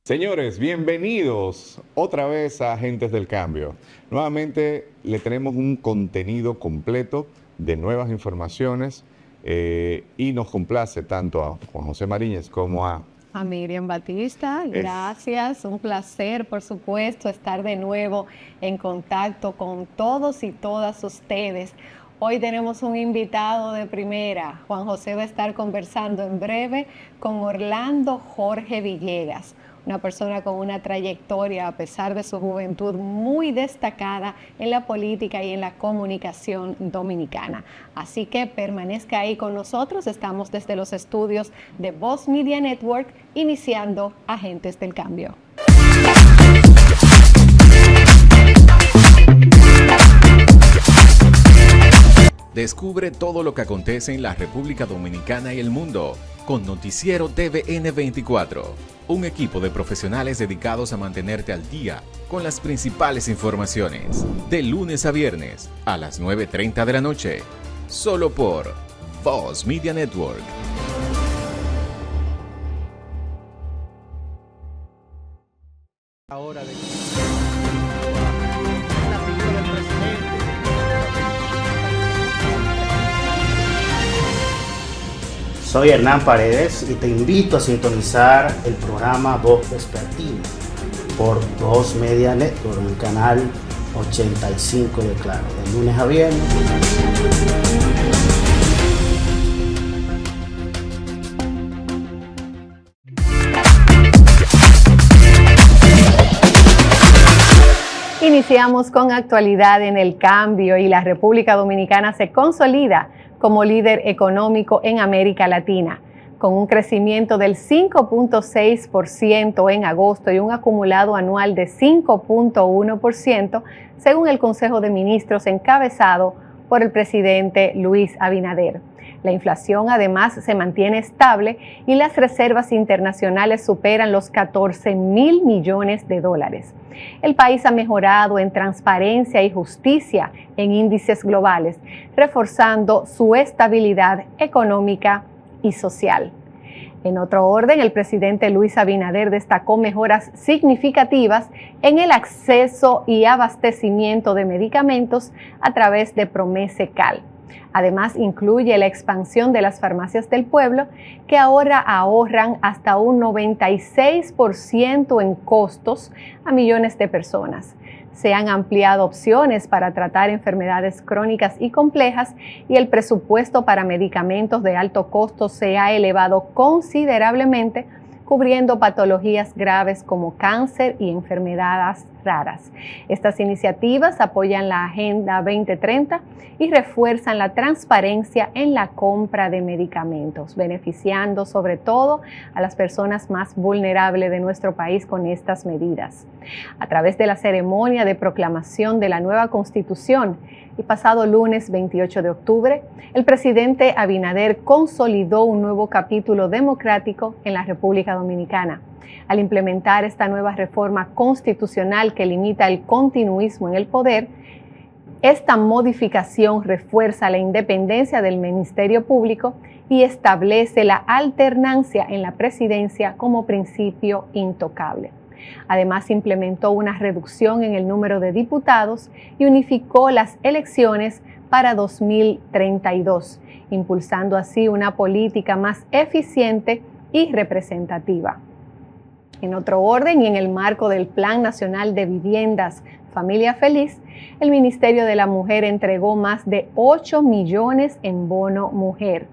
Señores, bienvenidos otra vez a Agentes del Cambio. Nuevamente le tenemos un contenido completo de nuevas informaciones y nos complace tanto a Juan José Mariñez como a Miriam Batista. Gracias, un placer, por supuesto, estar de nuevo en contacto con todos y todas ustedes. Hoy tenemos un invitado de primera. Juan José va a estar conversando en breve con Orlando Jorge Villegas, una persona con una trayectoria, a pesar de su juventud, muy destacada en la política y en la comunicación dominicana. Así que permanezca ahí con nosotros. Estamos desde los estudios de Voz Media Network, iniciando Agentes del Cambio. Descubre todo lo que acontece en la República Dominicana y el mundo con Noticiero TVN 24, un equipo de profesionales dedicados a mantenerte al día con las principales informaciones, de lunes a viernes a las 9:30 de la noche, solo por Voz Media Network. Ahora de la figura del presidente. Soy Hernán Paredes y te invito a sintonizar el programa Voz Vespertina por Voz Media Network en el canal 85 de Claro, de lunes a viernes. Iniciamos con actualidad en el cambio y la República Dominicana se consolida como líder económico en América Latina, con un crecimiento del 5.6% en agosto y un acumulado anual de 5.1%, según el Consejo de Ministros encabezado por el presidente Luis Abinader. La inflación además se mantiene estable y las reservas internacionales superan los 14.000 millones de dólares. El país ha mejorado en transparencia y justicia en índices globales, reforzando su estabilidad económica y social. En otro orden, el presidente Luis Abinader destacó mejoras significativas en el acceso y abastecimiento de medicamentos a través de Promese-Cal. Además, incluye la expansión de las farmacias del pueblo, que ahora ahorran hasta un 96% en costos a millones de personas. Se han ampliado opciones para tratar enfermedades crónicas y complejas y el presupuesto para medicamentos de alto costo se ha elevado considerablemente, cubriendo patologías graves como cáncer y enfermedades raras. Estas iniciativas apoyan la Agenda 2030 y refuerzan la transparencia en la compra de medicamentos, beneficiando sobre todo a las personas más vulnerables de nuestro país con estas medidas. A través de la ceremonia de proclamación de la nueva Constitución, el pasado lunes 28 de octubre, el presidente Abinader consolidó un nuevo capítulo democrático en la República Dominicana. Al implementar esta nueva reforma constitucional que limita el continuismo en el poder, esta modificación refuerza la independencia del Ministerio Público y establece la alternancia en la presidencia como principio intocable. Además, implementó una reducción en el número de diputados y unificó las elecciones para 2032, impulsando así una política más eficiente y representativa. En otro orden y en el marco del Plan Nacional de Viviendas Familia Feliz, el Ministerio de la Mujer entregó más de 8 millones en bono mujer,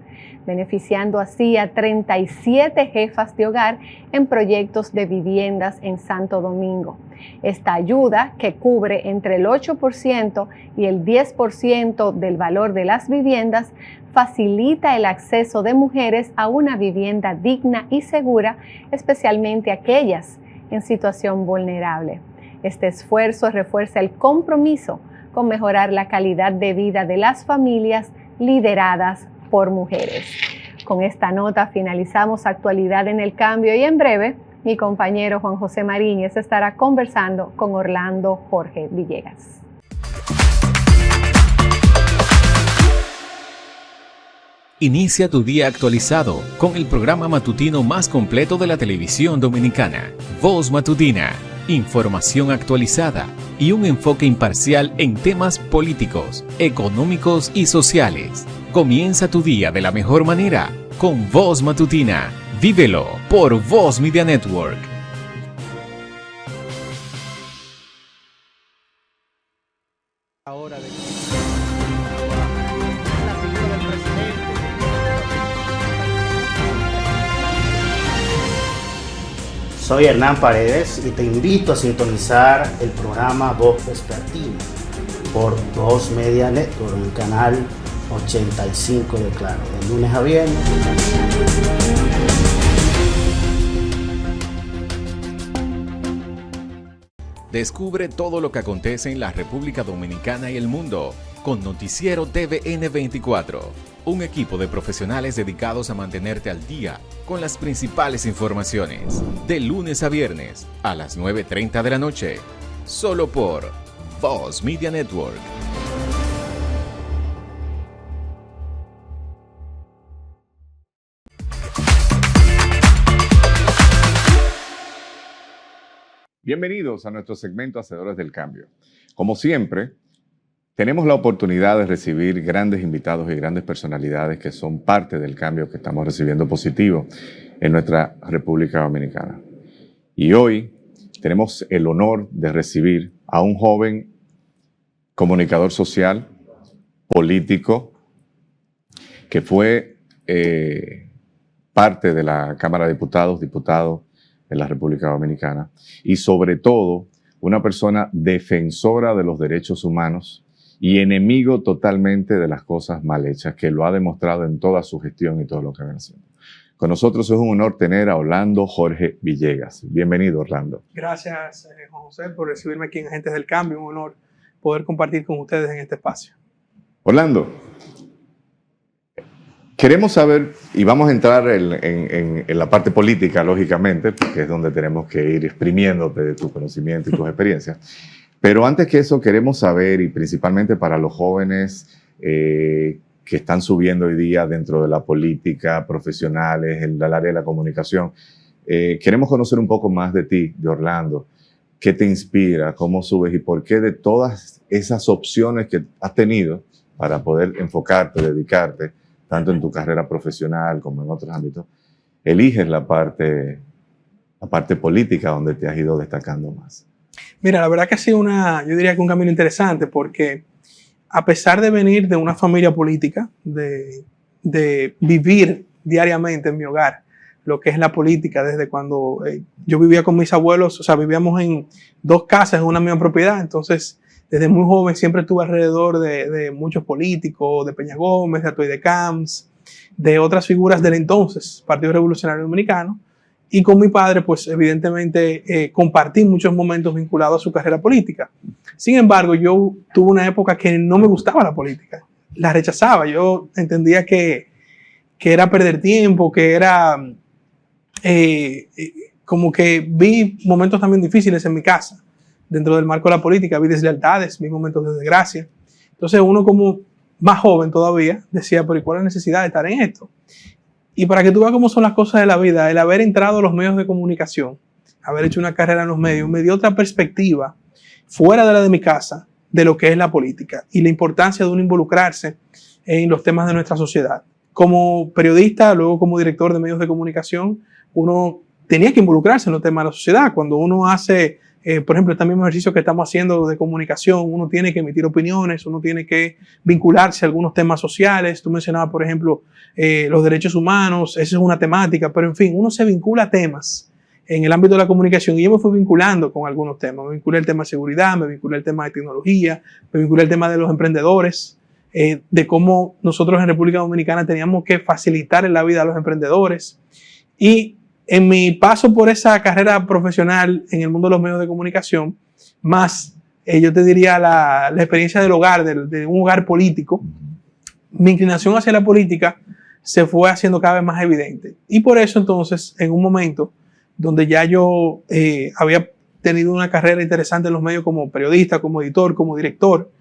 beneficiando así a 37 jefas de hogar en proyectos de viviendas en Santo Domingo. Esta ayuda, que cubre entre el 8% y el 10% del valor de las viviendas, facilita el acceso de mujeres a una vivienda digna y segura, especialmente aquellas en situación vulnerable. Este esfuerzo refuerza el compromiso con mejorar la calidad de vida de las familias lideradas por mujeres. Con esta nota finalizamos Actualidad en el Cambio y en breve mi compañero Juan José Mariñez estará conversando con Orlando Jorge Villegas. Inicia tu día actualizado con el programa matutino más completo de la televisión dominicana, Voz Matutina. Información actualizada y un enfoque imparcial en temas políticos, económicos y sociales. Comienza tu día de la mejor manera con Voz Matutina. Vívelo por Voz Media Network. Ahora de la figura del presidente. Soy Hernán Paredes y te invito a sintonizar el programa Voz Vespertina por Voz Media Network en el canal 85 de Claro, de lunes a viernes. Descubre todo lo que acontece en la República Dominicana y el mundo con Noticiero TVN 24, un equipo de profesionales dedicados a mantenerte al día con las principales informaciones, de lunes a viernes a las 9:30 de la noche, solo por Voz Media Network. Bienvenidos a nuestro segmento Hacedores del Cambio. Como siempre, tenemos la oportunidad de recibir grandes invitados y grandes personalidades que son parte del cambio que estamos recibiendo positivo en nuestra República Dominicana. Y hoy tenemos el honor de recibir a un joven comunicador social, político, que fue parte de la Cámara de Diputado en la República Dominicana, y sobre todo una persona defensora de los derechos humanos y enemigo totalmente de las cosas mal hechas, que lo ha demostrado en toda su gestión y todo lo que viene haciendo. Con nosotros es un honor tener a Orlando Jorge Villegas. Bienvenido, Orlando. Gracias, Juan José, por recibirme aquí en Agentes del Cambio. Un honor poder compartir con ustedes en este espacio. Orlando, queremos saber, y vamos a entrar en la parte política, lógicamente, porque es donde tenemos que ir exprimiéndote de tu conocimiento y tus experiencias. Pero antes que eso, queremos saber, y principalmente para los jóvenes que están subiendo hoy día dentro de la política, profesionales, en el área de la comunicación, queremos conocer un poco más de ti, de Orlando. ¿Qué te inspira? ¿Cómo subes? ¿Y por qué de todas esas opciones que has tenido para poder enfocarte, dedicarte, tanto en tu carrera profesional como en otros ámbitos, eliges la parte política donde te has ido destacando más? Mira, la verdad que ha sido yo diría que un camino interesante, porque a pesar de venir de una familia política, de vivir diariamente en mi hogar lo que es la política, desde cuando yo vivía con mis abuelos, o sea, vivíamos en dos casas en una misma propiedad, entonces desde muy joven siempre estuve alrededor de muchos políticos, de Peña Gómez, de Atoy de Camps, de otras figuras del entonces Partido Revolucionario Dominicano. Y con mi padre, pues evidentemente compartí muchos momentos vinculados a su carrera política. Sin embargo, yo tuve una época que no me gustaba la política. La rechazaba. Yo entendía que era perder tiempo, que era como que vi momentos también difíciles en mi casa. Dentro del marco de la política, vi deslealtades, vi momentos de desgracia. Entonces uno, como más joven todavía, decía, pero ¿y cuál es la necesidad de estar en esto? Y para que tú veas cómo son las cosas de la vida, el haber entrado a los medios de comunicación, haber hecho una carrera en los medios, me dio otra perspectiva, fuera de la de mi casa, de lo que es la política y la importancia de uno involucrarse en los temas de nuestra sociedad. Como periodista, luego como director de medios de comunicación, uno tenía que involucrarse en los temas de la sociedad. Cuando uno hace, por ejemplo, este mismo ejercicio que estamos haciendo de comunicación, uno tiene que emitir opiniones, uno tiene que vincularse a algunos temas sociales. Tú mencionabas, por ejemplo, los derechos humanos, esa es una temática, pero en fin, uno se vincula a temas en el ámbito de la comunicación y yo me fui vinculando con algunos temas. Me vinculé al tema de seguridad, me vinculé al tema de tecnología, me vinculé al tema de los emprendedores, de cómo nosotros en República Dominicana teníamos que facilitar la vida a los emprendedores. Y en mi paso por esa carrera profesional en el mundo de los medios de comunicación, más yo te diría la experiencia del hogar, de un hogar político, mi inclinación hacia la política se fue haciendo cada vez más evidente. Y por eso entonces, en un momento donde ya yo había tenido una carrera interesante en los medios como periodista, como editor, como director,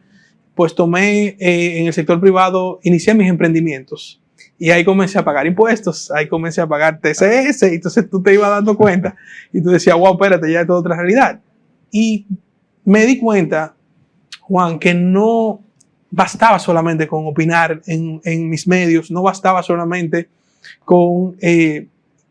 pues tomé en el sector privado, inicié mis emprendimientos. Y ahí comencé a pagar impuestos, ahí comencé a pagar TCS, y entonces tú te ibas dando cuenta y tú decías, wow, espérate, ya es toda otra realidad. Y me di cuenta, Juan, que no bastaba solamente con opinar en mis medios, no bastaba solamente con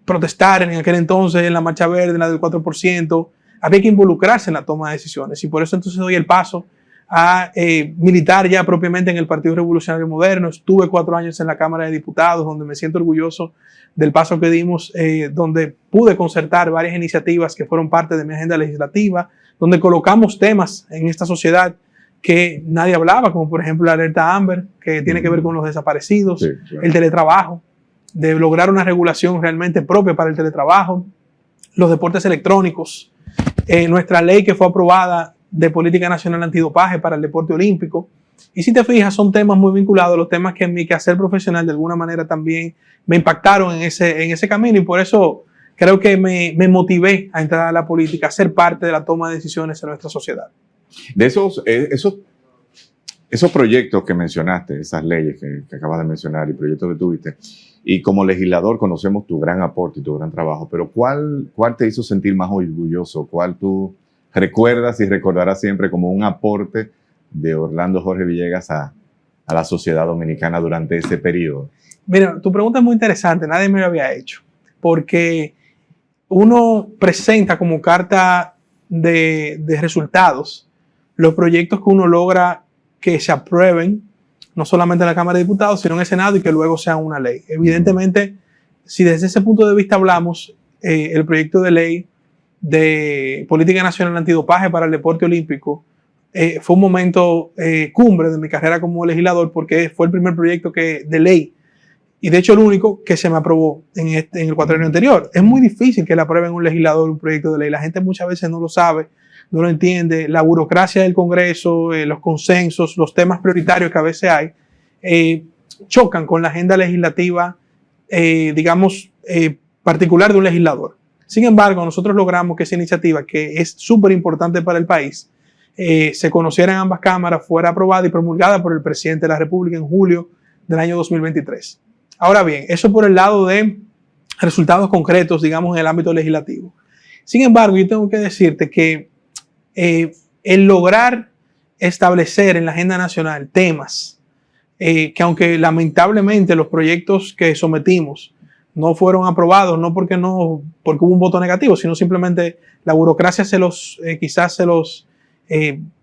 protestar en aquel entonces en la Marcha Verde, en la del 4%, había que involucrarse en la toma de decisiones y por eso entonces doy el paso a militar ya propiamente en el Partido Revolucionario Moderno. Estuve 4 años en la Cámara de Diputados, donde me siento orgulloso del paso que dimos, donde pude concertar varias iniciativas que fueron parte de mi agenda legislativa, donde colocamos temas en esta sociedad que nadie hablaba, como por ejemplo la alerta Amber, que tiene que ver con los desaparecidos, sí, claro. El teletrabajo, de lograr una regulación realmente propia para el teletrabajo, los deportes electrónicos, nuestra ley que fue aprobada de Política Nacional Antidopaje para el deporte olímpico. Y si te fijas, son temas muy vinculados a los temas que en mi quehacer profesional de alguna manera también me impactaron en ese camino, y por eso creo que me motivé a entrar a la política, a ser parte de la toma de decisiones en nuestra sociedad. De esos proyectos que mencionaste, esas leyes que acabas de mencionar y proyectos que tuviste, y como legislador conocemos tu gran aporte y tu gran trabajo, pero ¿cuál te hizo sentir más orgulloso? ¿Cuál tú recuerdas y recordarás siempre como un aporte de Orlando Jorge Villegas a la sociedad dominicana durante ese periodo? Mira, tu pregunta es muy interesante, nadie me lo había hecho, porque uno presenta como carta de resultados los proyectos que uno logra que se aprueben, no solamente en la Cámara de Diputados, sino en el Senado, y que luego sean una ley. Evidentemente, si desde ese punto de vista hablamos, el proyecto de ley de Política Nacional Antidopaje para el deporte olímpico fue un momento cumbre de mi carrera como legislador, porque fue el primer proyecto de ley, y de hecho el único que se me aprobó en el cuatrienio anterior. Es muy difícil que le aprueben un legislador un proyecto de ley. La gente muchas veces no lo sabe, no lo entiende. La burocracia del Congreso, los consensos, los temas prioritarios que a veces hay, chocan con la agenda legislativa, particular de un legislador. Sin embargo, nosotros logramos que esa iniciativa, que es súper importante para el país, se conociera en ambas cámaras, fuera aprobada y promulgada por el presidente de la República en julio del año 2023. Ahora bien, eso por el lado de resultados concretos, digamos, en el ámbito legislativo. Sin embargo, yo tengo que decirte que el lograr establecer en la agenda nacional temas que, aunque lamentablemente los proyectos que sometimos no fueron aprobados, no porque hubo un voto negativo, sino simplemente la burocracia quizás se los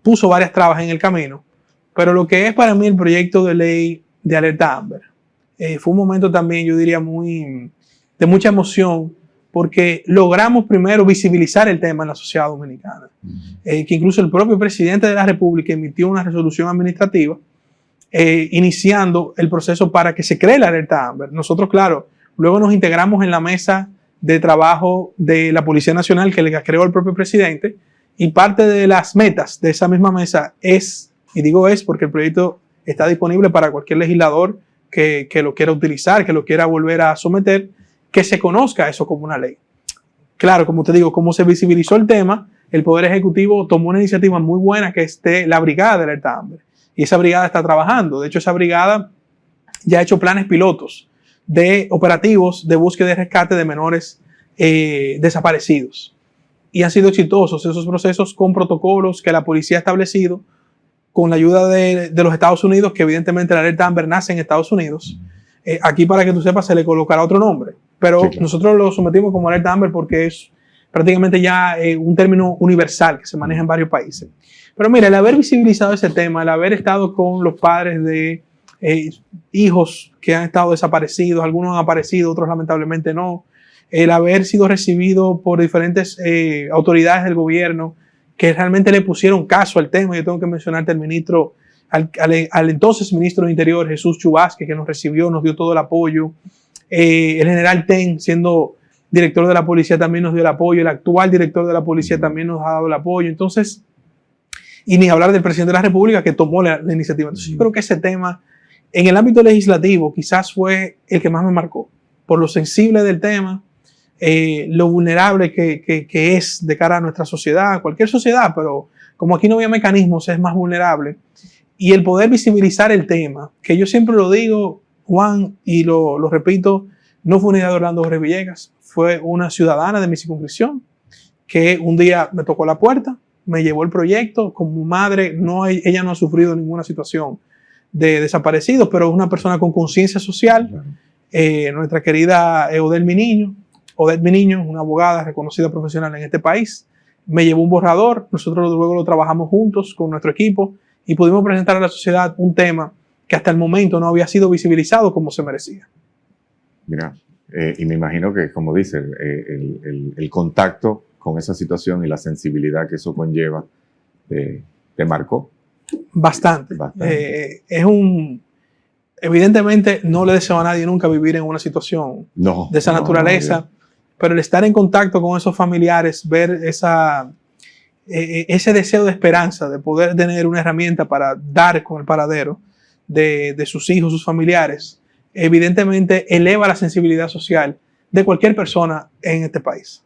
puso varias trabas en el camino. Pero lo que es para mí el proyecto de ley de alerta Amber fue un momento también, yo diría, de mucha emoción, porque logramos primero visibilizar el tema en la sociedad dominicana, que incluso el propio presidente de la República emitió una resolución administrativa iniciando el proceso para que se cree la alerta Amber. Nosotros, claro, luego nos integramos en la mesa de trabajo de la Policía Nacional que le creó el propio presidente, y parte de las metas de esa misma mesa y digo porque el proyecto está disponible para cualquier legislador que lo quiera utilizar, que lo quiera volver a someter, que se conozca eso como una ley. Claro, como te digo, como se visibilizó el tema, el Poder Ejecutivo tomó una iniciativa muy buena, que es la Brigada de Alerta Amber. Y esa brigada está trabajando. De hecho, esa brigada ya ha hecho planes pilotos de operativos de búsqueda y rescate de menores desaparecidos. Y han sido exitosos esos procesos con protocolos que la policía ha establecido con la ayuda de los Estados Unidos, que evidentemente la alerta Amber nace en Estados Unidos. Aquí, para que tú sepas, se le colocará otro nombre, pero sí, claro, nosotros lo sometimos como alerta Amber porque es prácticamente ya un término universal que se maneja en varios países. Pero mira, el haber visibilizado ese tema, el haber estado con los padres de hijos que han estado desaparecidos, algunos han aparecido, otros lamentablemente no, el haber sido recibido por diferentes autoridades del gobierno que realmente le pusieron caso al tema. Yo tengo que mencionarte al entonces ministro de Interior, Jesús Chu Vázquez, que nos recibió, nos dio todo el apoyo. El general Ten, siendo director de la policía, también nos dio el apoyo. El actual director de la policía también nos ha dado el apoyo. Entonces, y ni hablar del presidente de la República, que tomó la iniciativa. Entonces, yo creo que ese tema, en el ámbito legislativo, quizás fue el que más me marcó, por lo sensible del tema, lo vulnerable que es de cara a nuestra sociedad, cualquier sociedad, pero como aquí no había mecanismos, es más vulnerable. Y el poder visibilizar el tema, que yo siempre lo digo, Juan, y lo repito, no fue una idea de Orlando Jorge Villegas, fue una ciudadana de mi circunscripción que un día me tocó la puerta, me llevó el proyecto. Como madre, ella no ha sufrido ninguna situación de desaparecidos, pero es una persona con conciencia social. Claro. Nuestra querida Odette Miniño, una abogada reconocida profesional en este país, me llevó un borrador. Nosotros luego lo trabajamos juntos con nuestro equipo y pudimos presentar a la sociedad un tema que hasta el momento no había sido visibilizado como se merecía. Mira, y me imagino que, como dice, el contacto con esa situación y la sensibilidad que eso conlleva, ¿te marcó? Bastante. Evidentemente no le deseo a nadie nunca vivir en una situación de esa naturaleza, pero el estar en contacto con esos familiares, ver ese deseo de esperanza, de poder tener una herramienta para dar con el paradero de sus hijos, sus familiares, evidentemente eleva la sensibilidad social de cualquier persona en este país.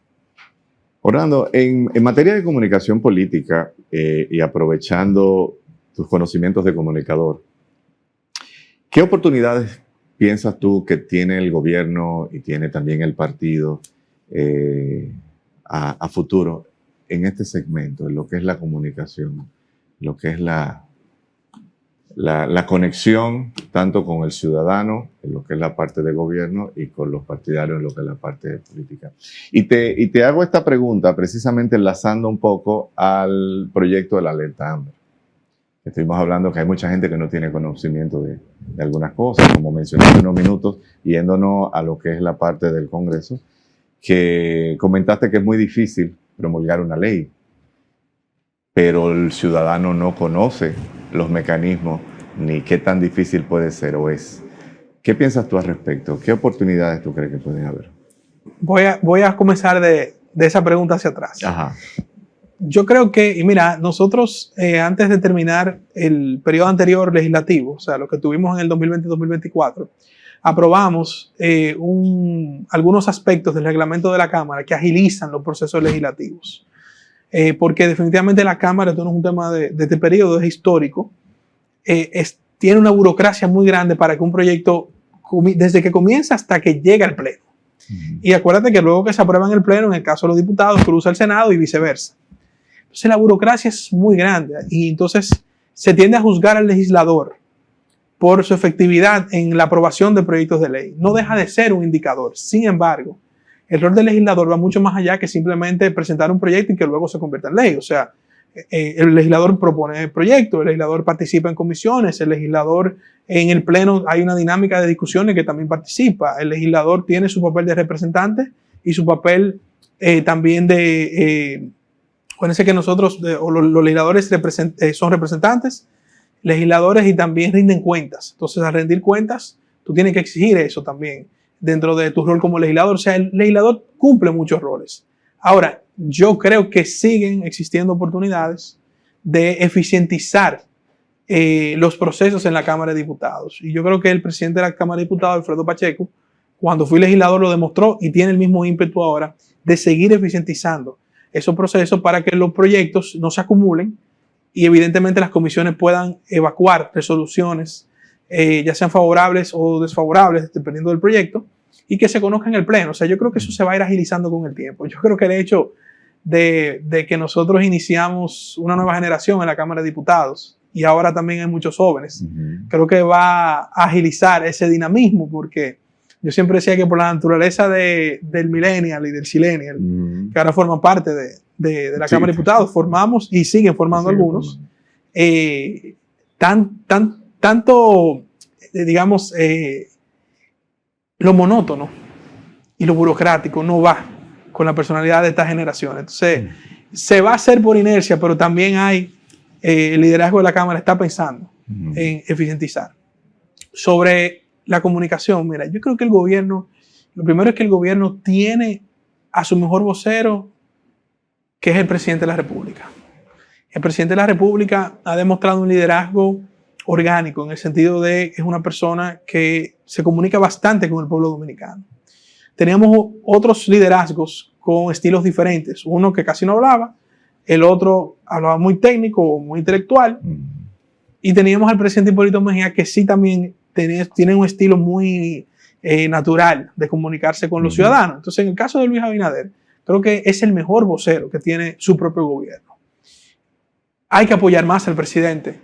Orlando, en materia de comunicación política y aprovechando tus conocimientos de comunicador, ¿qué oportunidades piensas tú que tiene el gobierno y tiene también el partido a futuro en este segmento, en lo que es la comunicación, lo que es la conexión tanto con el ciudadano, en lo que es la parte de gobierno, y con los partidarios en lo que es la parte de política? Y te hago esta pregunta precisamente enlazando un poco al proyecto de la alerta AMBER. Estuvimos hablando que hay mucha gente que no tiene conocimiento de algunas cosas, como mencioné hace unos minutos, yéndonos a lo que es la parte del Congreso, que comentaste que es muy difícil promulgar una ley, pero el ciudadano no conoce los mecanismos ni qué tan difícil puede ser o es. ¿Qué piensas tú al respecto? ¿Qué oportunidades tú crees que pueden haber? Voy a comenzar de esa pregunta hacia atrás. Ajá. Yo creo que, y mira, nosotros antes de terminar el periodo anterior legislativo, o sea, lo que tuvimos en el 2020-2024, aprobamos algunos aspectos del reglamento de la Cámara que agilizan los procesos legislativos. Porque definitivamente la Cámara, esto no es un tema de este periodo, es histórico, tiene una burocracia muy grande para que un proyecto, desde que comienza hasta que llega al Pleno. Y acuérdate que luego que se aprueba en el Pleno, en el caso de los diputados, cruza el Senado y viceversa. Entonces la burocracia es muy grande y entonces se tiende a juzgar al legislador por su efectividad en la aprobación de proyectos de ley. No deja de ser un indicador. Sin embargo, el rol del legislador va mucho más allá que simplemente presentar un proyecto y que luego se convierta en ley. O sea, el legislador propone el proyecto, el legislador participa en comisiones, el legislador en el Pleno hay una dinámica de discusiones que también participa. El legislador tiene su papel de representante y su papel también de... Acuérdense que nosotros, los legisladores son representantes, legisladores y también rinden cuentas. Entonces, al rendir cuentas, tú tienes que exigir eso también dentro de tu rol como legislador. O sea, el legislador cumple muchos roles. Ahora, yo creo que siguen existiendo oportunidades de eficientizar los procesos en la Cámara de Diputados. Y yo creo que el presidente de la Cámara de Diputados, Alfredo Pacheco, cuando fui legislador lo demostró y tiene el mismo ímpetu ahora de seguir eficientizando esos procesos para que los proyectos no se acumulen y evidentemente las comisiones puedan evacuar resoluciones, ya sean favorables o desfavorables, dependiendo del proyecto, y que se conozca en el Pleno. O sea, yo creo que eso se va a ir agilizando con el tiempo. Yo creo que el hecho de que nosotros iniciamos una nueva generación en la Cámara de Diputados y ahora también hay muchos jóvenes, creo que va a agilizar ese dinamismo, porque yo siempre decía que por la naturaleza del millennial y del silenial, que ahora forman parte de la Cámara de Diputados, formamos y siguen formando algunos, tanto, digamos, lo monótono y lo burocrático no va con la personalidad de esta generación. Entonces, se va a hacer por inercia, pero también el liderazgo de la Cámara está pensando en eficientizar. Sobre la comunicación, mira, yo creo que el gobierno, lo primero es que el gobierno tiene a su mejor vocero, que es el presidente de la República. El presidente de la República ha demostrado un liderazgo orgánico, en el sentido de que es una persona que se comunica bastante con el pueblo dominicano. Teníamos otros liderazgos con estilos diferentes, uno que casi no hablaba, el otro hablaba muy técnico, muy intelectual, y teníamos al presidente Hipólito Mejía, que sí también tienen un estilo muy natural de comunicarse con los ciudadanos. Entonces, en el caso de Luis Abinader, creo que es el mejor vocero que tiene su propio gobierno. Hay que apoyar más al presidente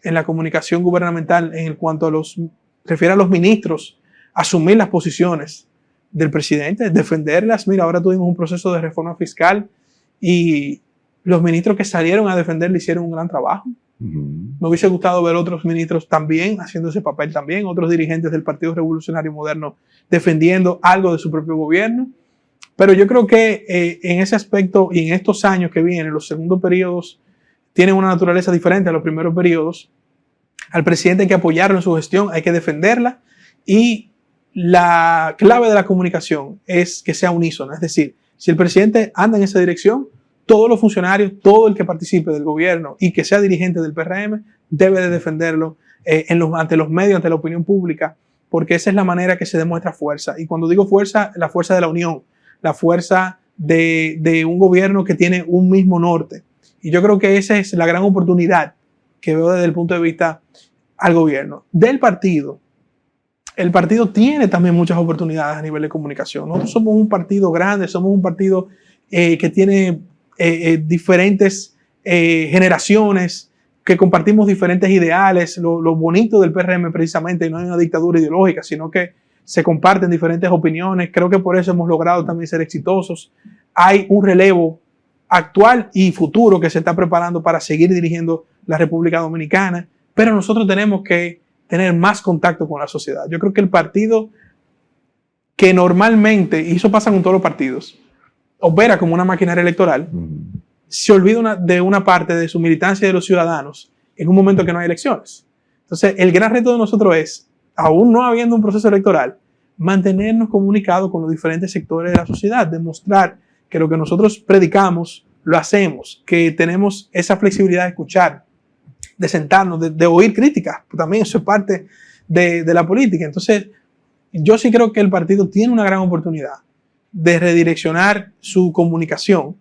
en la comunicación gubernamental en cuanto a refiere a los ministros, asumir las posiciones del presidente, defenderlas. Mira, ahora tuvimos un proceso de reforma fiscal y los ministros que salieron a defenderle hicieron un gran trabajo. Me hubiese gustado ver otros ministros también haciendo ese papel también, otros dirigentes del Partido Revolucionario Moderno defendiendo algo de su propio gobierno. Pero yo creo que en ese aspecto y en estos años que vienen, los segundos periodos tienen una naturaleza diferente a los primeros periodos. Al presidente hay que apoyarlo en su gestión, hay que defenderla, y la clave de la comunicación es que sea unísona. Es decir, si el presidente anda en esa dirección, todos los funcionarios, todo el que participe del gobierno y que sea dirigente del PRM debe de defenderlo ante los medios, ante la opinión pública, porque esa es la manera que se demuestra fuerza. Y cuando digo fuerza, la fuerza de la unión, la fuerza de un gobierno que tiene un mismo norte. Y yo creo que esa es la gran oportunidad que veo desde el punto de vista al gobierno. Del partido, el partido tiene también muchas oportunidades a nivel de comunicación. Nosotros somos un partido grande, somos un partido que tiene diferentes generaciones, que compartimos diferentes ideales. Lo bonito del PRM precisamente no es una dictadura ideológica, sino que se comparten diferentes opiniones. Creo que por eso hemos logrado también ser exitosos. Hay un relevo actual y futuro que se está preparando para seguir dirigiendo la República Dominicana, pero nosotros tenemos que tener más contacto con la sociedad. Yo creo que el partido que normalmente, y eso pasa con todos los partidos, opera como una maquinaria electoral, se olvida de una parte de su militancia de los ciudadanos en un momento que no hay elecciones. Entonces, el gran reto de nosotros es, aún no habiendo un proceso electoral, mantenernos comunicados con los diferentes sectores de la sociedad, demostrar que lo que nosotros predicamos lo hacemos, que tenemos esa flexibilidad de escuchar, de sentarnos, de oír críticas. También eso es parte de la política. Entonces, yo sí creo que el partido tiene una gran oportunidad de redireccionar su comunicación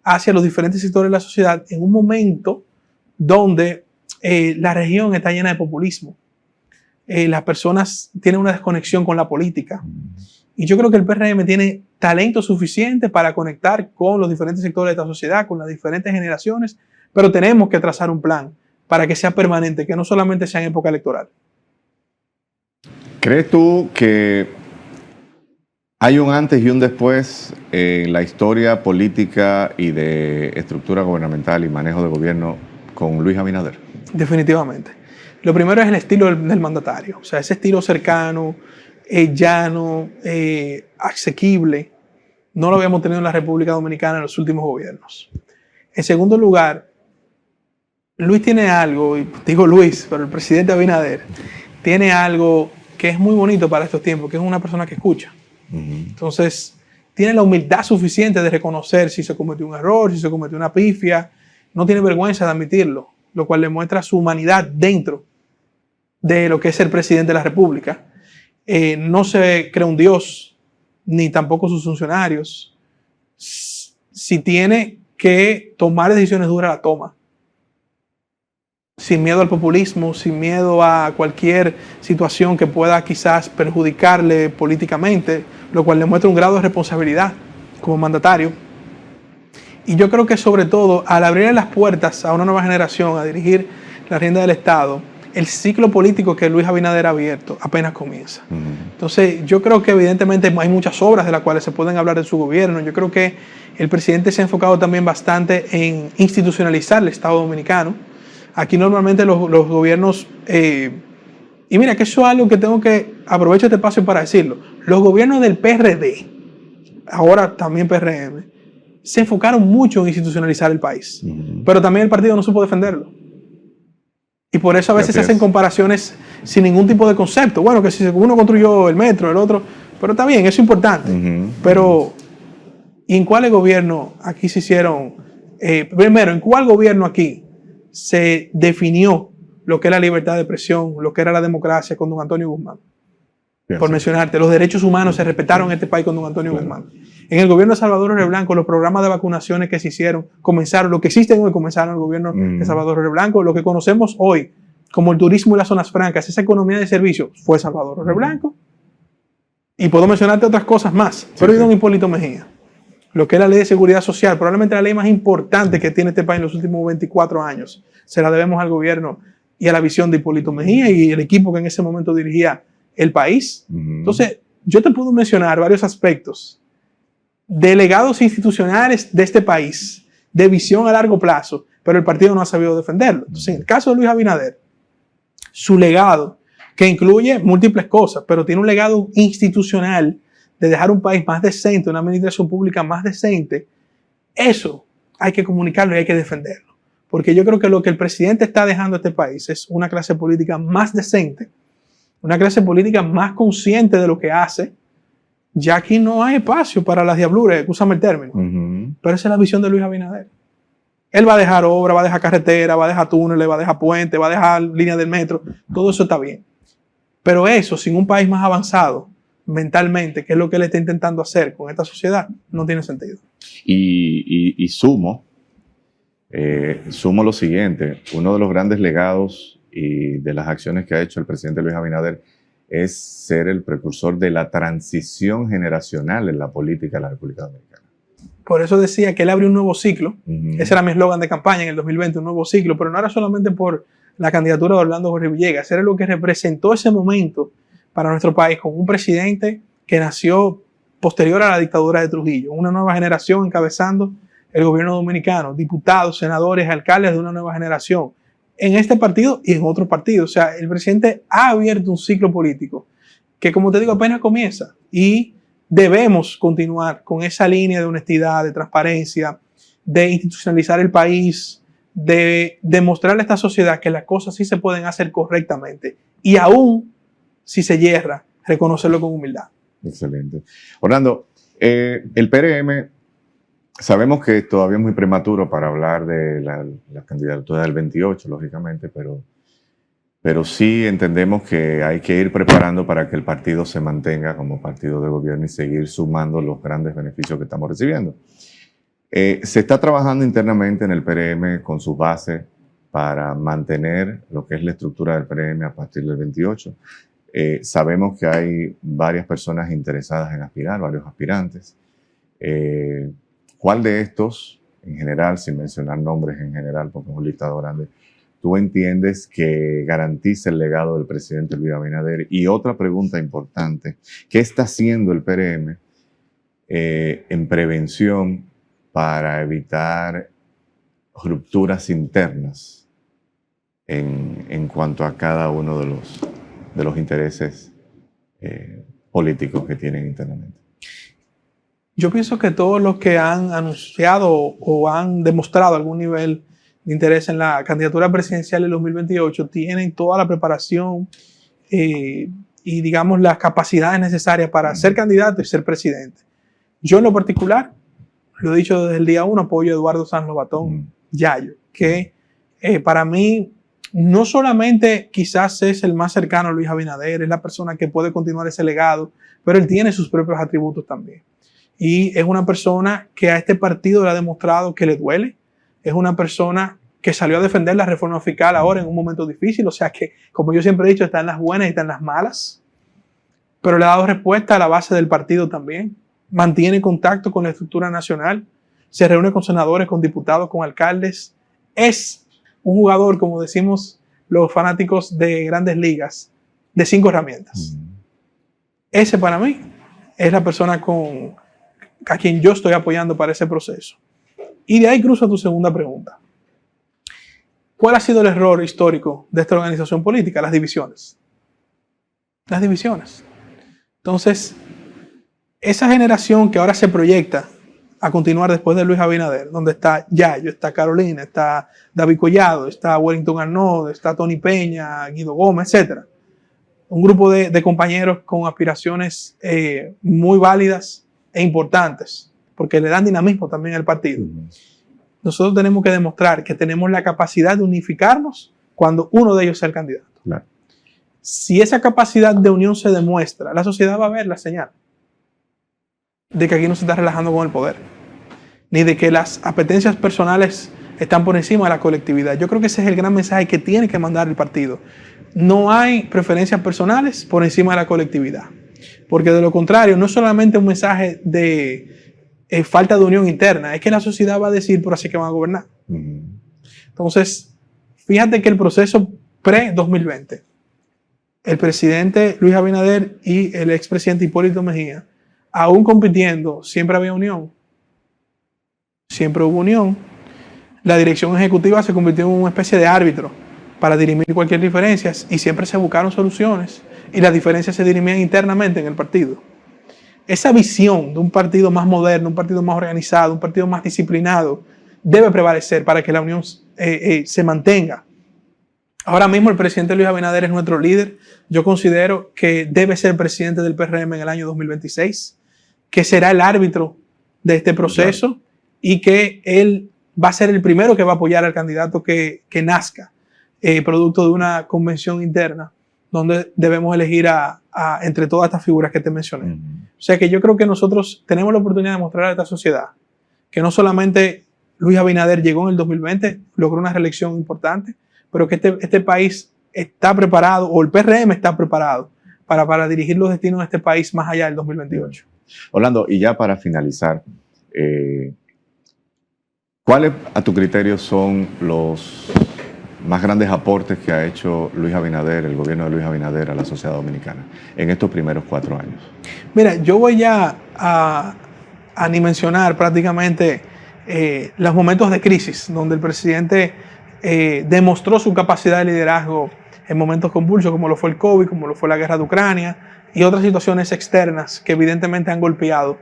hacia los diferentes sectores de la sociedad en un momento donde la región está llena de populismo. Las personas tienen una desconexión con la política. Y yo creo que el PRM tiene talento suficiente para conectar con los diferentes sectores de esta sociedad, con las diferentes generaciones, pero tenemos que trazar un plan para que sea permanente, que no solamente sea en época electoral. ¿Crees tú que hay un antes y un después en la historia política y de estructura gubernamental y manejo de gobierno con Luis Abinader? Definitivamente. Lo primero es el estilo del mandatario, o sea, ese estilo cercano, llano, asequible, no lo habíamos tenido en la República Dominicana en los últimos gobiernos. En segundo lugar, Luis tiene algo, y digo Luis, pero el presidente Abinader tiene algo que es muy bonito para estos tiempos, que es una persona que escucha. Entonces, tiene la humildad suficiente de reconocer si se cometió un error, si se cometió una pifia, no tiene vergüenza de admitirlo, lo cual demuestra su humanidad dentro de lo que es ser presidente de la República. No se cree un dios, ni tampoco sus funcionarios. Si tiene que tomar decisiones duras, la toma. Sin miedo al populismo, sin miedo a cualquier situación que pueda quizás perjudicarle políticamente, lo cual le muestra un grado de responsabilidad como mandatario. Y yo creo que sobre todo, al abrir las puertas a una nueva generación, a dirigir la rienda del Estado, el ciclo político que Luis Abinader ha abierto apenas comienza. Entonces, yo creo que evidentemente hay muchas obras de las cuales se pueden hablar de su gobierno. Yo creo que el presidente se ha enfocado también bastante en institucionalizar el Estado dominicano. Aquí normalmente los gobiernos, y mira que eso es algo que tengo que, aprovecho este espacio para decirlo, los gobiernos del PRD, ahora también PRM, se enfocaron mucho en institucionalizar el país, pero también el partido no supo defenderlo. Y por eso a veces se hacen comparaciones sin ningún tipo de concepto. Bueno, que si uno construyó el metro, el otro, pero está bien, eso es importante. Pero, ¿y en cuál gobierno aquí se hicieron? Primero, ¿en cuál gobierno aquí se definió lo que era la libertad de expresión, lo que era la democracia con don Antonio Guzmán? Por mencionarte, los derechos humanos se respetaron en este país con don Antonio Guzmán. En el gobierno de Salvador Jorge Blanco, los programas de vacunaciones que se hicieron comenzaron, lo que existen hoy comenzaron en el gobierno de Salvador Jorge Blanco. Lo que conocemos hoy como el turismo y las zonas francas, esa economía de servicios, fue Salvador Jorge Blanco. Y puedo mencionarte otras cosas más, pero don Hipólito Mejía. Lo que es la ley de seguridad social, probablemente la ley más importante que tiene este país en los últimos 24 años, se la debemos al gobierno y a la visión de Hipólito Mejía y el equipo que en ese momento dirigía el país. Entonces, yo te puedo mencionar varios aspectos de legados institucionales de este país, de visión a largo plazo, pero el partido no ha sabido defenderlo. Entonces, en el caso de Luis Abinader, su legado, que incluye múltiples cosas, pero tiene un legado institucional de dejar un país más decente, una administración pública más decente, eso hay que comunicarlo y hay que defenderlo. Porque yo creo que lo que el presidente está dejando a este país es una clase política más decente, una clase política más consciente de lo que hace. Ya aquí no hay espacio para las diabluras, escúchame el término, pero esa es la visión de Luis Abinader. Él va a dejar obra, va a dejar carretera, va a dejar túneles, va a dejar puentes, va a dejar líneas del metro, todo eso está bien. Pero eso, sin un país más avanzado mentalmente, que es lo que él está intentando hacer con esta sociedad, no tiene sentido. Y sumo lo siguiente, uno de los grandes legados y de las acciones que ha hecho el presidente Luis Abinader es ser el precursor de la transición generacional en la política de la República Dominicana. Por eso decía que él abrió un nuevo ciclo. Ese era mi eslogan de campaña en el 2020, un nuevo ciclo, pero no era solamente por la candidatura de Orlando Jorge Villegas, era lo que representó ese momento para nuestro país, con un presidente que nació posterior a la dictadura de Trujillo, una nueva generación encabezando el gobierno dominicano, diputados, senadores, alcaldes de una nueva generación, en este partido y en otros partidos. O sea, el presidente ha abierto un ciclo político que, como te digo, apenas comienza y debemos continuar con esa línea de honestidad, de transparencia, de institucionalizar el país, de demostrarle a esta sociedad que las cosas sí se pueden hacer correctamente y aún si se yerra, reconocerlo con humildad. Excelente. Orlando, el PRM, sabemos que todavía es muy prematuro para hablar de la candidatura del 28, lógicamente, pero sí entendemos que hay que ir preparando para que el partido se mantenga como partido de gobierno y seguir sumando los grandes beneficios que estamos recibiendo. Se está trabajando internamente en el PRM con su base para mantener lo que es la estructura del PRM a partir del 28. Sabemos que hay varias personas interesadas en aspirar, varios aspirantes. ¿Cuál de estos, en general, sin mencionar nombres en general, porque es un listado grande, tú entiendes que garantiza el legado del presidente Luis Abinader? Y otra pregunta importante, ¿qué está haciendo el PRM en prevención para evitar rupturas internas en cuanto a cada uno de los intereses políticos que tienen internamente? Yo pienso que todos los que han anunciado o han demostrado algún nivel de interés en la candidatura presidencial del 2028 tienen toda la preparación y, digamos, las capacidades necesarias para ser candidato y ser presidente. Yo, en lo particular, lo he dicho desde el día 1, apoyo a Eduardo Sanz Lobatón Yayo, que para mí no solamente quizás es el más cercano a Luis Abinader, es la persona que puede continuar ese legado, pero él tiene sus propios atributos también. Y es una persona que a este partido le ha demostrado que le duele. Es una persona que salió a defender la reforma fiscal ahora en un momento difícil. O sea que, como yo siempre he dicho, está en las buenas y está en las malas. Pero le ha dado respuesta a la base del partido también. Mantiene contacto con la estructura nacional. Se reúne con senadores, con diputados, con alcaldes. Es un jugador, como decimos los fanáticos de Grandes Ligas, de 5 herramientas. Ese, para mí, es la persona a quien yo estoy apoyando para ese proceso. Y de ahí cruzo a tu segunda pregunta. ¿Cuál ha sido el error histórico de esta organización política? Las divisiones. Las divisiones. Entonces, esa generación que ahora se proyecta a continuar después de Luis Abinader, donde está Yayo, está Carolina, está David Collado, está Wellington Arnaud, está Tony Peña, Guido Gómez, etc. Un grupo de compañeros con aspiraciones muy válidas e importantes, porque le dan dinamismo también al partido. Nosotros tenemos que demostrar que tenemos la capacidad de unificarnos cuando uno de ellos sea el candidato. Claro. Si esa capacidad de unión se demuestra, la sociedad va a ver la señal de que aquí no se está relajando con el poder, ni de que las apetencias personales están por encima de la colectividad. Yo creo que ese es el gran mensaje que tiene que mandar el partido. No hay preferencias personales por encima de la colectividad. Porque de lo contrario, no es solamente un mensaje de falta de unión interna, es que la sociedad va a decir por así que van a gobernar. Entonces, fíjate que el proceso pre-2020, el presidente Luis Abinader y el expresidente Hipólito Mejía, aún compitiendo, siempre había unión. Siempre hubo unión. La dirección ejecutiva se convirtió en una especie de árbitro para dirimir cualquier diferencia y siempre se buscaron soluciones y las diferencias se dirimían internamente en el partido. Esa visión de un partido más moderno, un partido más organizado, un partido más disciplinado, debe prevalecer para que la unión se mantenga. Ahora mismo el presidente Luis Abinader es nuestro líder. Yo considero que debe ser presidente del PRM en el año 2026, que será el árbitro de este proceso y que él va a ser el primero que va a apoyar al candidato que nazca, producto de una convención interna donde debemos elegir entre todas estas figuras que te mencioné. O sea que yo creo que nosotros tenemos la oportunidad de mostrar a esta sociedad que no solamente Luis Abinader llegó en el 2020, logró una reelección importante, pero que este país está preparado, o el PRM está preparado para dirigir los destinos de este país más allá del 2028. Orlando, y ya para finalizar, ¿cuáles a tu criterio son los más grandes aportes que ha hecho Luis Abinader, el gobierno de Luis Abinader a la sociedad dominicana en estos primeros 4 años? Mira, yo voy ya a ni mencionar prácticamente los momentos de crisis donde el presidente demostró su capacidad de liderazgo en momentos convulsos, como lo fue el COVID, como lo fue la guerra de Ucrania y otras situaciones externas que evidentemente han golpeado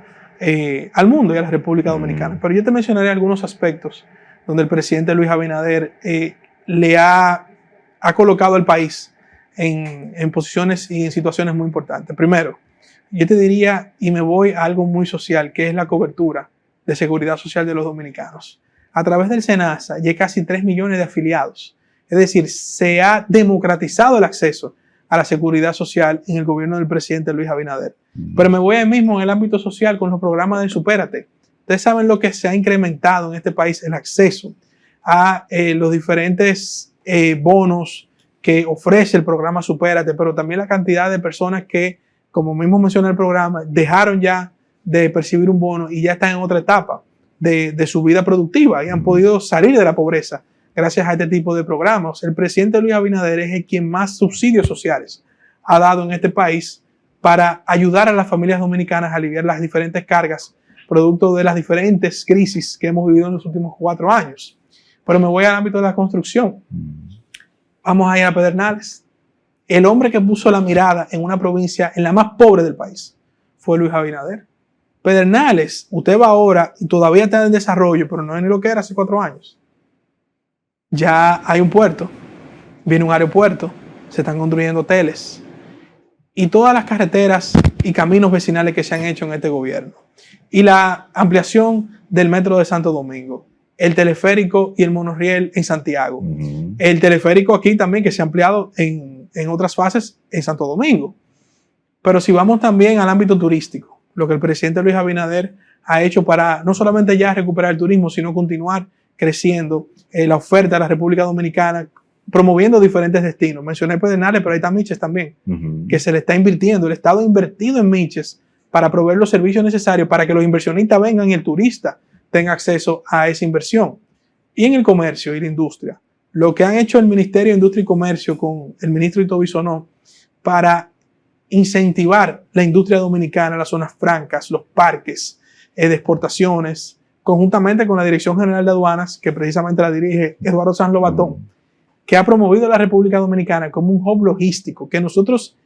al mundo y a la República Dominicana. Pero yo te mencionaré algunos aspectos donde el presidente Luis Abinader le ha colocado al país en posiciones y en situaciones muy importantes. Primero, yo te diría, y me voy a algo muy social, que es la cobertura de seguridad social de los dominicanos. A través del SENASA ya hay casi 3 millones de afiliados. Es decir, se ha democratizado el acceso a la seguridad social en el gobierno del presidente Luis Abinader. Pero me voy ahí mismo en el ámbito social con los programas del Supérate. Ustedes saben lo que se ha incrementado en este país, el acceso a los diferentes bonos que ofrece el programa Supérate, pero también la cantidad de personas que, como mismo menciona el programa, dejaron ya de percibir un bono y ya están en otra etapa de su vida productiva y han podido salir de la pobreza gracias a este tipo de programas. El presidente Luis Abinader es el quien más subsidios sociales ha dado en este país para ayudar a las familias dominicanas a aliviar las diferentes cargas producto de las diferentes crisis que hemos vivido en los últimos 4 años. Pero me voy al ámbito de la construcción. Vamos a ir a Pedernales. El hombre que puso la mirada en una provincia, en la más pobre del país, fue Luis Abinader. Pedernales, usted va ahora y todavía está en desarrollo, pero no es ni lo que era hace 4 años. Ya hay un puerto, viene un aeropuerto, se están construyendo hoteles y todas las carreteras y caminos vecinales que se han hecho en este gobierno. Y la ampliación del metro de Santo Domingo, el teleférico y el monorriel en Santiago. El teleférico aquí también que se ha ampliado en otras fases en Santo Domingo. Pero si vamos también al ámbito turístico, lo que el presidente Luis Abinader ha hecho para no solamente ya recuperar el turismo, sino continuar creciendo la oferta de la República Dominicana, promoviendo diferentes destinos. Mencioné Pedernales, pero ahí está Miches también, que se le está invirtiendo. El Estado ha invertido en Miches para proveer los servicios necesarios para que los inversionistas vengan y el turista tenga acceso a esa inversión. Y en el comercio y la industria, lo que han hecho el Ministerio de Industria y Comercio con el ministro Ito Bisonó para incentivar la industria dominicana, las zonas francas, los parques de exportaciones, conjuntamente con la Dirección General de Aduanas, que precisamente la dirige Eduardo Sanz Lobatón, que ha promovido a la República Dominicana como un hub logístico, que nosotros,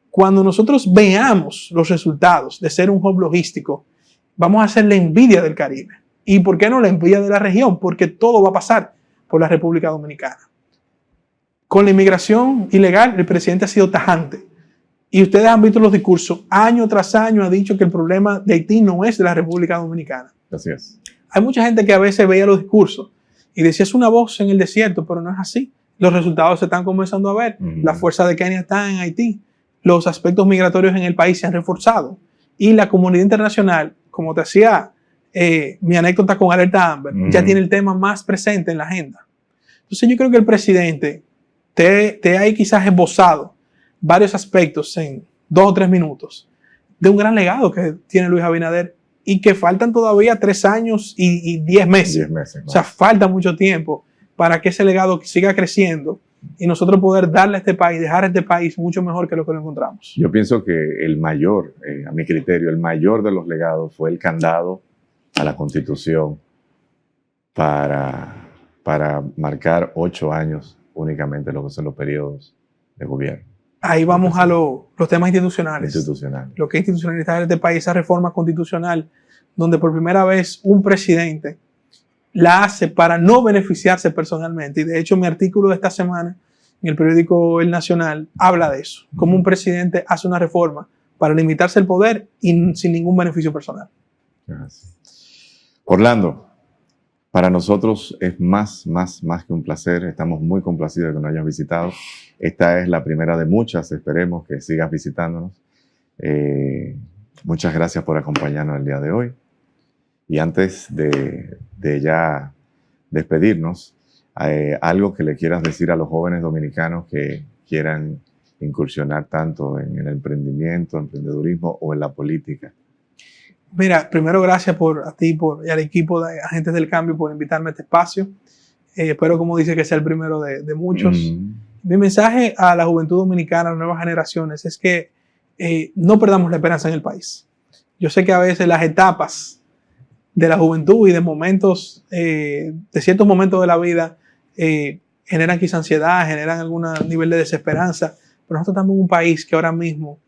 cuando nosotros veamos los resultados de ser un hub logístico, vamos a hacer la envidia del Caribe. ¿Y por qué no la envidia de la región? Porque todo va a pasar por la República Dominicana. Con la inmigración ilegal, el presidente ha sido tajante. Y ustedes han visto los discursos. Año tras año ha dicho que el problema de Haití no es de la República Dominicana. Así es. Hay mucha gente que a veces veía los discursos y decía es una voz en el desierto, pero no es así. Los resultados se están comenzando a ver. La fuerza de Kenia está en Haití. Los aspectos migratorios en el país se han reforzado. Y la comunidad internacional, como te hacía mi anécdota con Alerta Amber, ya tiene el tema más presente en la agenda. Entonces yo creo que el presidente te ha quizás esbozado varios aspectos en 2 o 3 minutos de un gran legado que tiene Luis Abinader y que faltan todavía 3 años y 10 meses. 10 meses, ¿no? O sea, falta mucho tiempo para que ese legado siga creciendo y nosotros poder darle a este país, dejar a este país mucho mejor que lo que lo encontramos. Yo pienso que el mayor, a mi criterio, el mayor de los legados fue el candado a la Constitución para marcar 8 años únicamente lo que son los periodos de gobierno. Ahí vamos a los temas institucionales. Lo que es institucionalizar este país, esa reforma constitucional, donde por primera vez un presidente la hace para no beneficiarse personalmente. Y de hecho, mi artículo de esta semana en el periódico El Nacional habla de eso. Cómo un presidente hace una reforma para limitarse el poder y sin ningún beneficio personal. Gracias. Orlando, para nosotros es más que un placer. Estamos muy complacidos de que nos hayas visitado. Esta es la primera de muchas. Esperemos que sigas visitándonos. Muchas gracias por acompañarnos el día de hoy. Y antes de ya despedirnos, algo que le quieras decir a los jóvenes dominicanos que quieran incursionar tanto en el emprendimiento, emprendedurismo o en la política. Mira, primero gracias a ti y al equipo de Agentes del Cambio por invitarme a este espacio. Espero, como dice, que sea el primero de muchos. Mi mensaje a la juventud dominicana, a las nuevas generaciones, es que no perdamos la esperanza en el país. Yo sé que a veces las etapas de la juventud y de momentos, de ciertos momentos de la vida, generan quizá ansiedad, generan algún nivel de desesperanza, pero nosotros estamos en un país que ahora mismo,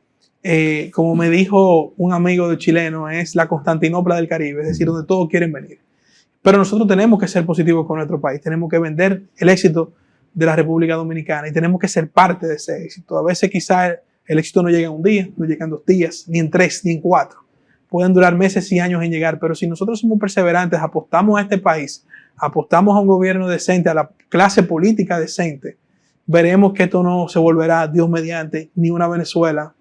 como me dijo un amigo de chileno, es la Constantinopla del Caribe, es decir, donde todos quieren venir. Pero nosotros tenemos que ser positivos con nuestro país, tenemos que vender el éxito de la República Dominicana y tenemos que ser parte de ese éxito. A veces quizá el éxito no llega en un día, no llega en 2 días, ni en 3, ni en 4. Pueden durar meses y años en llegar, pero si nosotros somos perseverantes, apostamos a este país, apostamos a un gobierno decente, a la clase política decente, veremos que esto no se volverá, Dios mediante, ni una Venezuela,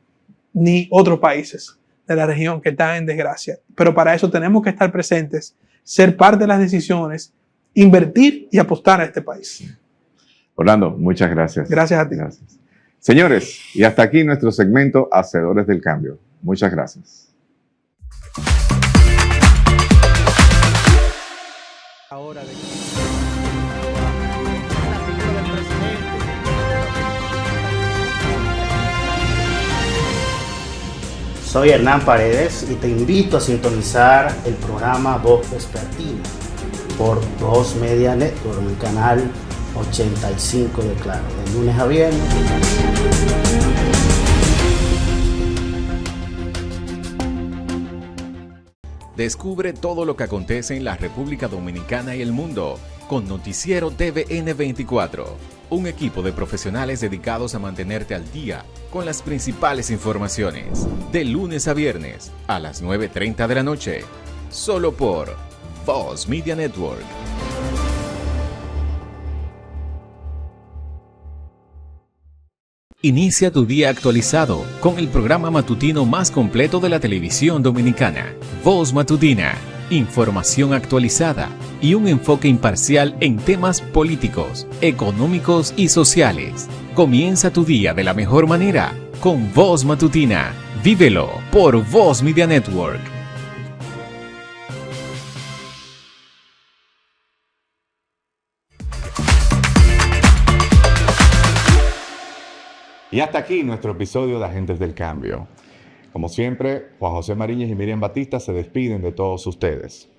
ni otros países de la región que están en desgracia. Pero para eso tenemos que estar presentes, ser parte de las decisiones, invertir y apostar a este país. Orlando, muchas gracias. Gracias a ti. Gracias. Señores, y hasta aquí nuestro segmento Hacedores del Cambio. Muchas gracias. Ahora de la figura del presidente. Soy Hernán Paredes y te invito a sintonizar el programa Voz Vespertina por 2 Media Network, en el canal 85 de Claro, de lunes a viernes. Descubre todo lo que acontece en la República Dominicana y el mundo con Noticiero TVN 24, un equipo de profesionales dedicados a mantenerte al día con las principales informaciones, de lunes a viernes a las 9:30 de la noche, solo por Voz Media Network. Inicia tu día actualizado con el programa matutino más completo de la televisión dominicana, Voz Matutina. Información actualizada y un enfoque imparcial en temas políticos, económicos y sociales. Comienza tu día de la mejor manera con Voz Matutina. Vívelo por Voz Media Network. Y hasta aquí nuestro episodio de Agentes del Cambio. Como siempre, Juan José Mariñez y Miriam Batista se despiden de todos ustedes.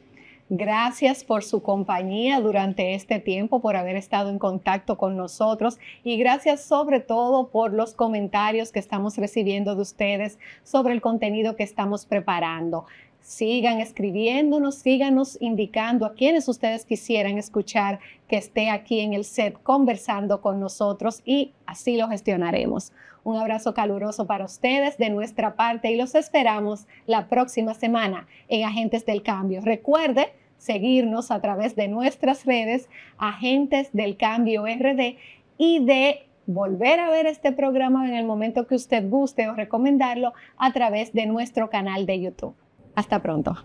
Gracias por su compañía durante este tiempo, por haber estado en contacto con nosotros y gracias sobre todo por los comentarios que estamos recibiendo de ustedes sobre el contenido que estamos preparando. Sigan escribiéndonos, síganos indicando a quienes ustedes quisieran escuchar que esté aquí en el set conversando con nosotros y así lo gestionaremos. Un abrazo caluroso para ustedes de nuestra parte y los esperamos la próxima semana en Agentes del Cambio. Recuerde seguirnos a través de nuestras redes, Agentes del Cambio RD, y de volver a ver este programa en el momento que usted guste o recomendarlo a través de nuestro canal de YouTube. Hasta pronto.